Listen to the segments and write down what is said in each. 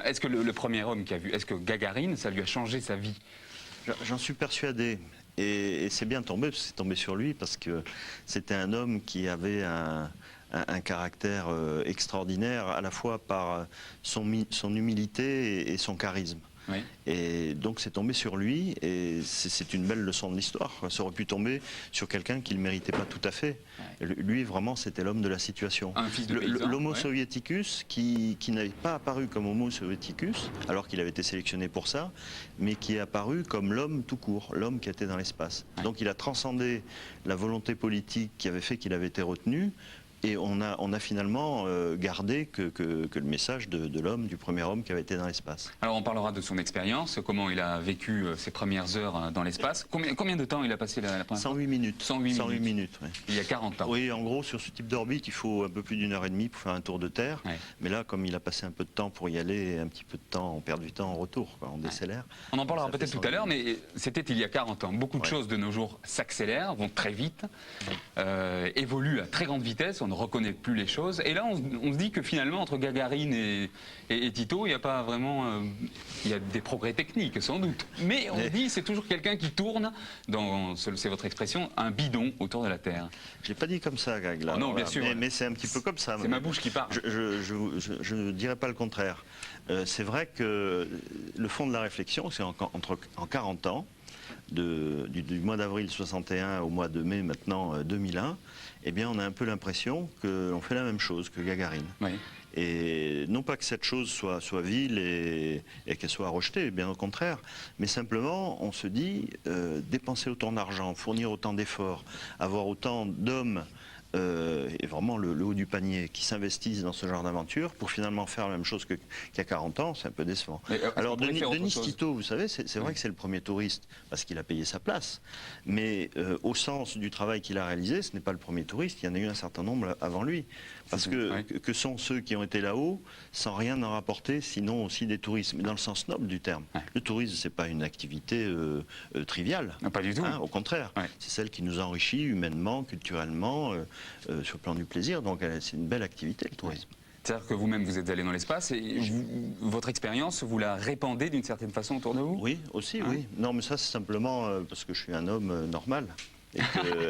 Est-ce que le premier homme qui a vu, est-ce que Gagarine, ça lui a changé sa vie? J'en suis persuadé. Et c'est bien tombé, c'est tombé sur lui, parce que c'était un homme qui avait un caractère extraordinaire, à la fois par son humilité et son charisme. Oui. Et donc c'est tombé sur lui, et c'est une belle leçon de l'histoire. Ça aurait pu tomber sur quelqu'un qui ne le méritait pas tout à fait. Ouais. Lui, vraiment, c'était l'homme de la situation. Un fils de paysan. L'homo soviéticus, qui n'avait pas apparu comme homo soviéticus, alors qu'il avait été sélectionné pour ça, mais qui est apparu comme l'homme tout court, l'homme qui était dans l'espace. Ouais. Donc il a transcendé la volonté politique qui avait fait qu'il avait été retenu. Et on a finalement gardé que le message de l'homme, du premier homme qui avait été dans l'espace. Alors on parlera de son expérience, comment il a vécu ses premières heures dans l'espace. Combien de temps il a passé la première 108 minutes. 108 minutes, oui. Il y a 40 ans. Oui, en gros, sur ce type d'orbite, il faut un peu plus d'une heure et demie pour faire un tour de Terre. Ouais. Mais là, comme il a passé un peu de temps pour y aller, et un petit peu de temps, on perd du temps en retour, quoi, on décélère. On en parlera peut-être tout à l'heure, mais c'était il y a 40 ans. Beaucoup de choses de nos jours s'accélèrent, vont très vite, évoluent à très grande vitesse, on ne reconnaît plus les choses. Et là, on se dit que finalement, entre Gagarine et Tito, il n'y a pas vraiment... il y a des progrès techniques, sans doute. Mais on se dit, c'est toujours quelqu'un qui tourne, c'est votre expression, un bidon autour de la Terre. Je l'ai pas dit comme ça, Gag. Oh non, bien sûr. Mais c'est un petit peu comme ça. C'est ma bouche qui parle. Je ne dirais pas le contraire. C'est vrai que le fond de la réflexion, c'est en 40 ans, du mois d'avril 61 au mois de mai maintenant 2001, eh bien on a un peu l'impression qu'on fait la même chose que Gagarine. Oui. Et non pas que cette chose soit vile et qu'elle soit rejetée, bien au contraire, mais simplement on se dit dépenser autant d'argent, fournir autant d'efforts, avoir autant d'hommes et vraiment le haut du panier qui s'investissent dans ce genre d'aventure pour finalement faire la même chose qu'il y a 40 ans, c'est un peu décevant. Alors Denis Tito, vous savez, c'est vrai que c'est le premier touriste parce qu'il a payé sa place, mais au sens du travail qu'il a réalisé, ce n'est pas le premier touriste, il y en a eu un certain nombre avant lui. Parce que sont ceux qui ont été là-haut sans rien en rapporter, sinon aussi des touristes, mais dans le sens noble du terme. Ouais. Le tourisme, c'est pas une activité triviale. Non, pas du tout. Hein, au contraire, c'est celle qui nous enrichit humainement, culturellement, sur le plan du plaisir. Donc c'est une belle activité, le tourisme. C'est-à-dire que vous-même, vous êtes allé dans l'espace et votre expérience, vous la répandez d'une certaine façon autour de vous? Oui, aussi, oui. Non, mais ça, c'est simplement parce que je suis un homme normal.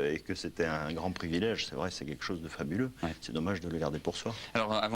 Et que c'était un grand privilège, c'est vrai, c'est quelque chose de fabuleux. Ouais. C'est dommage de le garder pour soi. Alors, avant